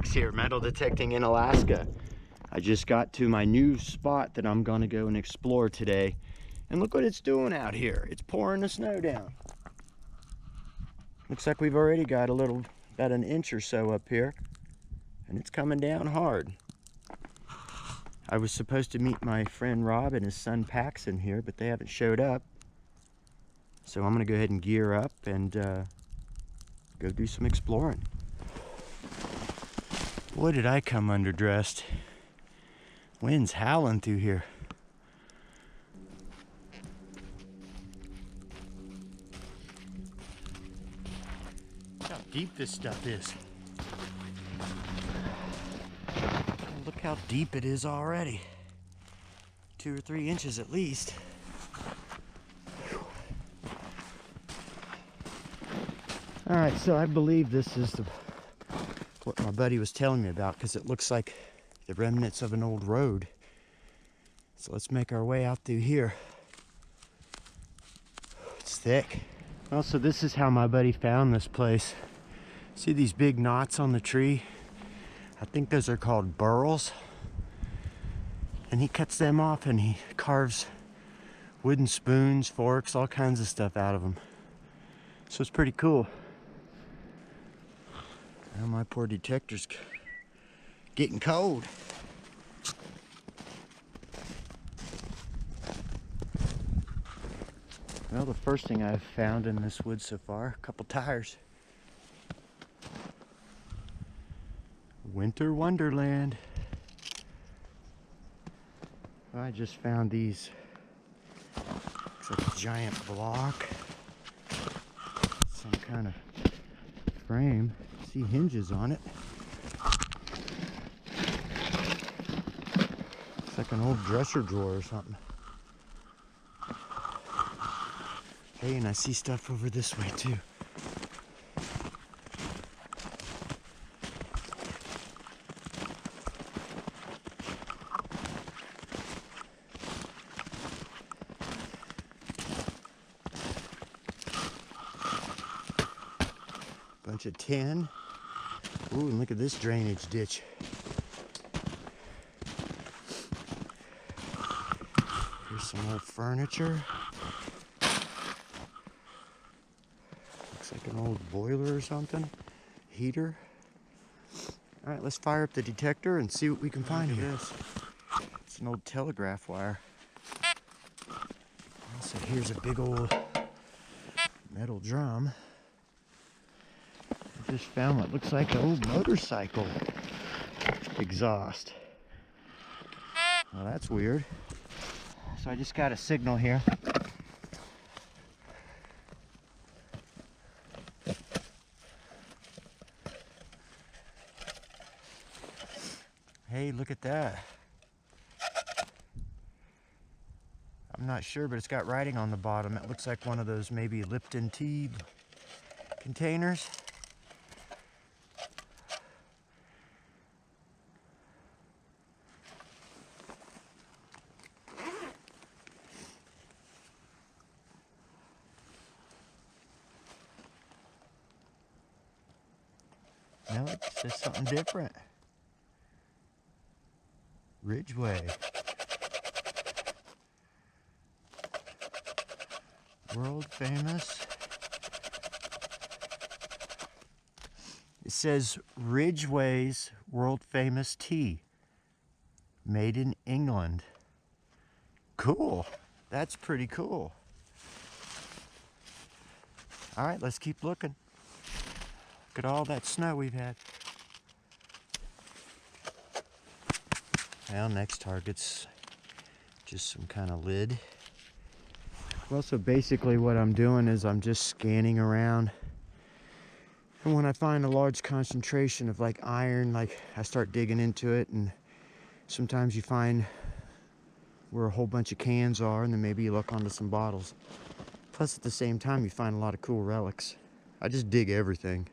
Alex here, metal detecting in Alaska. I just got to my new spot that I'm gonna go and explore today. And look what it's doing out here. It's pouring the snow down. Looks like we've already got about an inch or so up here. And it's coming down hard. I was supposed to meet my friend Rob and his son Paxton here, but they haven't showed up. So I'm gonna go ahead and gear up and go do some exploring. Boy, did I come underdressed. Wind's howling through here. Look how deep this stuff is. Look how deep it is already. 2 or 3 inches at least. All right, so I believe this is what my buddy was telling me about, because it looks like the remnants of an old road. So let's make our way out through here. It's thick. Well, so this is how my buddy found this place. See these big knots on the tree? I think those are called burls. And he cuts them off and he carves wooden spoons, forks, all kinds of stuff out of them. So it's pretty cool. Now my poor detector's getting cold. Well, the first thing I've found in this woods so far, a couple tires. Winter Wonderland. I just found these. Looks like a giant block. Some kind of frame. See hinges on it. It's like an old dresser drawer or something. Hey, and I see stuff over this way too. Bunch of tin. Ooh, and look at this drainage ditch. Here's some old furniture. Looks like an old boiler or something. Heater. All right, let's fire up the detector and see what we can find here. It's an old telegraph wire. So here's a big old metal drum. I just found what looks like an old motorcycle exhaust. Well, that's weird. So I just got a signal here. Hey, look at that. I'm not sure, but it's got writing on the bottom. It looks like one of those maybe Lipton tea containers. No, it says something different. Ridgeway. World famous. It says Ridgeway's world famous tea. Made in England. Cool. That's pretty cool. All right, let's keep looking. Look at all that snow we've had. Well, next target's just some kind of lid. Well, so basically what I'm doing is I'm just scanning around. And when I find a large concentration of like iron, like I start digging into it, and sometimes you find where a whole bunch of cans are, and then maybe you look onto some bottles. Plus at the same time you find a lot of cool relics. I just dig everything.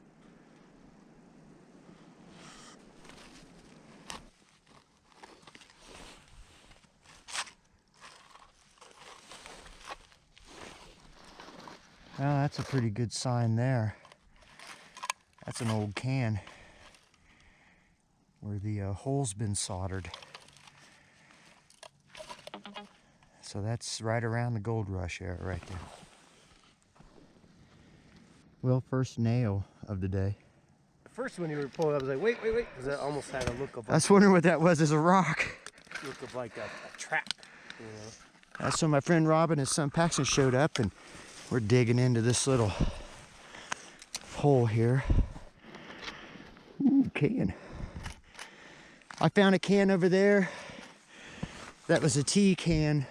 Well, that's a pretty good sign there. That's an old can. where the hole's been soldered. So that's right around the gold rush era right there. Well, first nail of the day. First, when you were pulling up, I was like, wait, because I almost had a look of. I was wondering what that was as a rock. Look of like a trap, you know. So my friend Rob and his son Paxton showed up, and we're digging into this little hole here. Ooh, can. I found a can over there. That was a tea can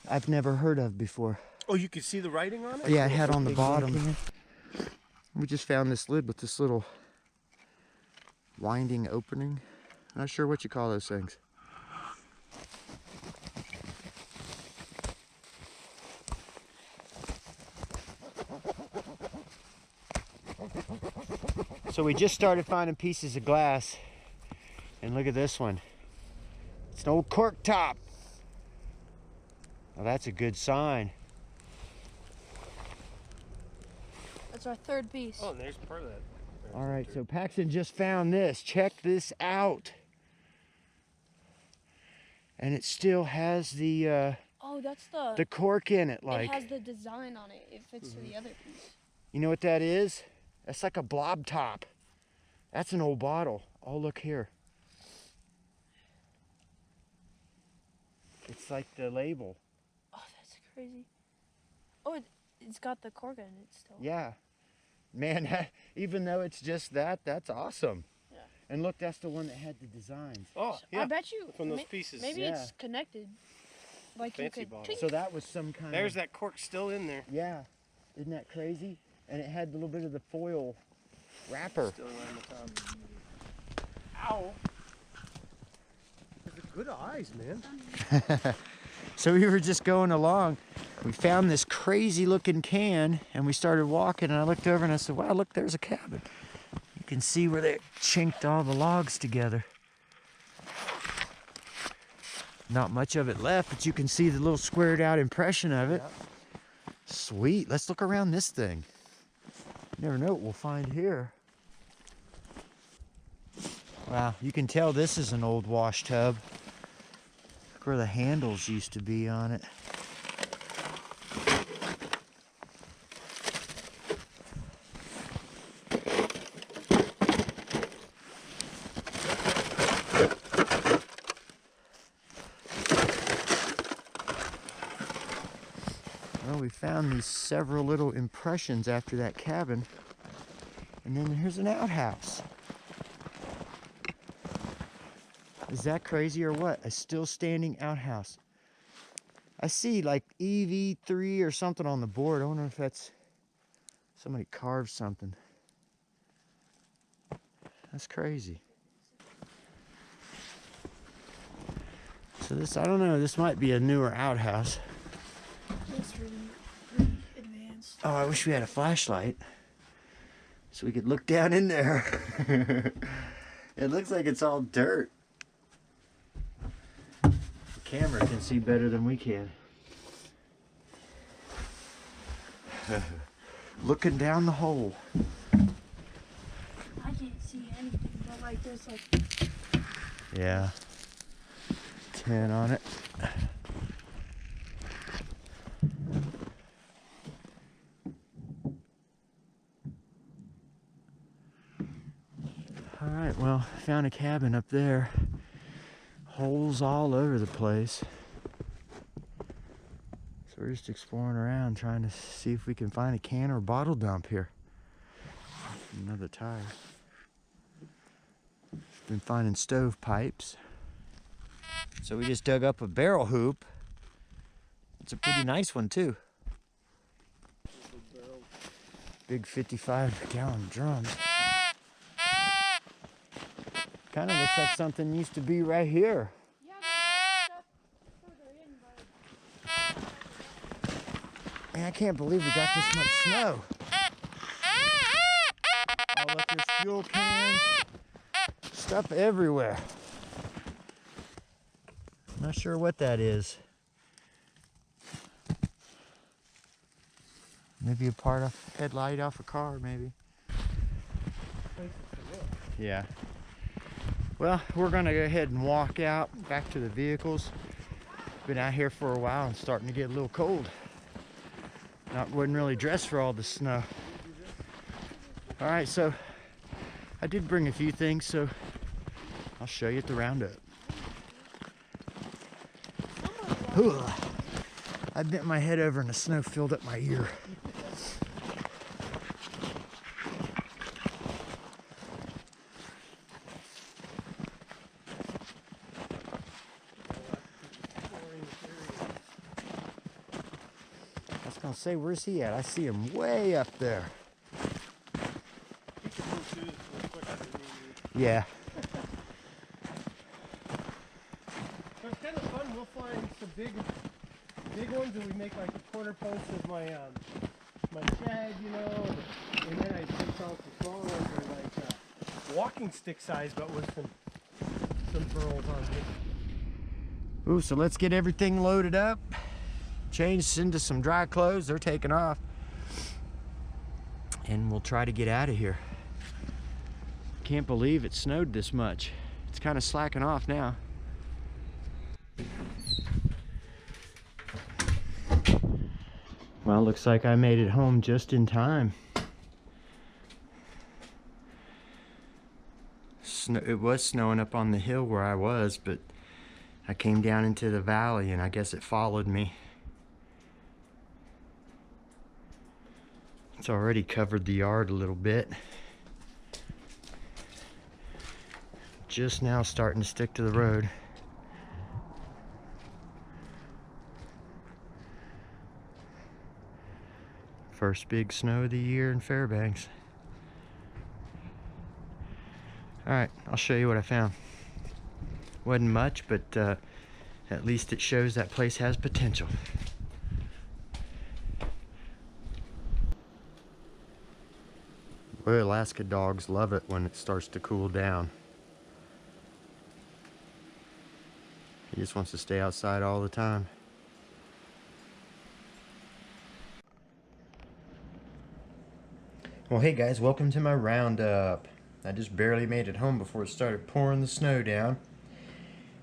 I've never heard of before. Oh, you could see the writing on it? Yeah, it had on the bottom. We just found this lid with this little winding opening. Not sure what you call those things. So we just started finding pieces of glass, and look at this one. It's an old cork top. Well, that's a good sign. That's our third piece. Oh, and there's part of that. All right, so Paxton just found this. Check this out. And it still has the oh, that's the cork in it, like. It has the design on it. It fits to the other piece. You know what that is? That's like a blob top. That's an old bottle. Oh, look here. It's like the label. Oh, that's crazy. Oh, it's got the cork in it still. Yeah. Man, even though it's just that, that's awesome. Yeah. And look, that's the one that had the designs. Oh, yeah. I bet you. From those pieces. Maybe Yeah. it's connected. Like Fancy you could. bottle. Tink. So that was some kind There's of... that cork still in there. Yeah. Isn't that crazy? And it had a little bit of the foil wrapper. Still right on the top. Ow. Good eyes, man. So we were just going along. We found this crazy looking can, and we started walking, and I looked over and I said, wow, look, there's a cabin. You can see where they chinked all the logs together. Not much of it left, but you can see the little squared out impression of it. Yeah. Sweet. Let's look around this thing. You never know what we'll find here. Wow, you can tell this is an old wash tub. Look where the handles used to be on it. Well, we found these several little impressions after that cabin. And then here's an outhouse. Is that crazy or what? A still standing outhouse. I see like EV3 or something on the board. I wonder if that's somebody carved something. That's crazy. So this, I don't know, this might be a newer outhouse. That's really advanced. Oh, I wish we had a flashlight so we could look down in there. It looks like it's all dirt. The camera can see better than we can. Looking down the hole. I can't see anything, but like there's like. Yeah. 10 on it. All right, well, found a cabin up there. Holes all over the place. So we're just exploring around trying to see if we can find a can or bottle dump here. Another tire. Been finding stove pipes. So we just dug up a barrel hoop. It's a pretty nice one too. Big 55-gallon drums. Kind of looks like something used to be right here. Yeah, there's stuff further in, but. Man, I can't believe we got this much snow. Oh, look, there's fuel cans. Stuff everywhere. Not sure what that is. Maybe a part of headlight off a car, maybe. Yeah. Well, we're gonna go ahead and walk out back to the vehicles. Been out here for a while and starting to get a little cold. Wasn't really dressed for all the snow. All right, so I did bring a few things, so I'll show you at the roundup. I bent my head over and the snow filled up my ear. I was gonna say, where's he at? I see him way up there. Yeah. So it's kind of fun. We'll find some big ones, and we make like a corner post of my my shed, you know, and then I take out the smaller ones that are like walking stick size, but with some burls on it. Ooh, so let's get everything loaded up, changed into some dry clothes. They're taking off, and we'll try to get out of here. Can't believe it snowed this much. It's kind of slacking off now. Well, looks like I made it home just in time. It was snowing up on the hill where I was, but I came down into the valley and I guess it followed me. It's already covered the yard a little bit. Just now starting to stick to the road. First big snow of the year in Fairbanks. Alright, I'll show you what I found. Wasn't much, but at least it shows that place has potential. Boy, Alaska dogs love it when it starts to cool down. He just wants to stay outside all the time. Well, hey guys, welcome to my roundup. I just barely made it home before it started pouring the snow down.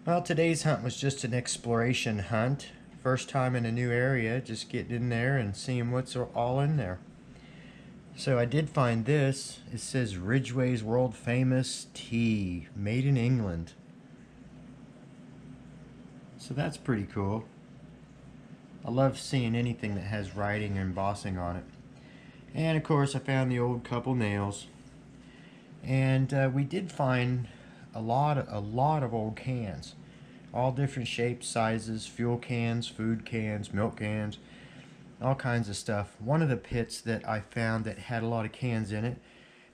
Well, today's hunt was just an exploration hunt. First time in a new area, just getting in there and seeing what's all in there. So I did find this. It says Ridgway's World Famous Tea, made in England. So that's pretty cool. I love seeing anything that has writing and embossing on it. And of course I found the old couple nails. And we did find a lot of old cans. All different shapes, sizes, fuel cans, food cans, milk cans, all kinds of stuff. One of the pits that I found that had a lot of cans in it,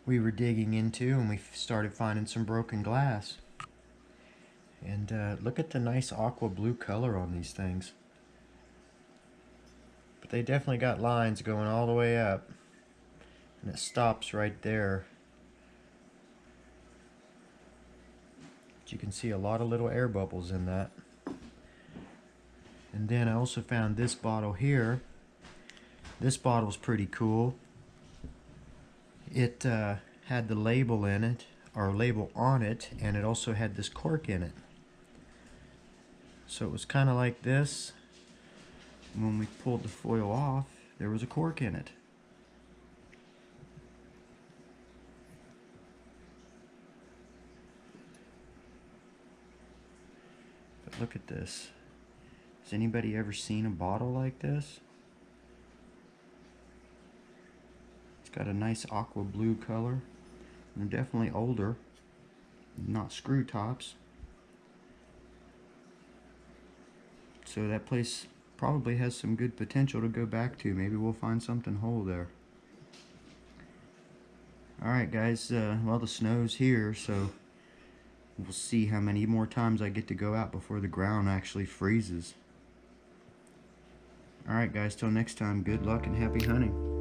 we were digging into and we started finding some broken glass. And look at the nice aqua blue color on these things. But they definitely got lines going all the way up. And it stops right there. But you can see a lot of little air bubbles in that. And then I also found this bottle here. This bottle's pretty cool. It had the label in it, or label on it, and it also had this cork in it. So it was kind of like this. When we pulled the foil off, there was a cork in it. But look at this. Has anybody ever seen a bottle like this? It's got a nice aqua blue color. They're definitely older, not screw tops. So that place probably has some good potential to go back to. Maybe we'll find something whole there. Alright guys, well, the snow's here, so we'll see how many more times I get to go out before the ground actually freezes. Alright guys, till next time, good luck and happy hunting.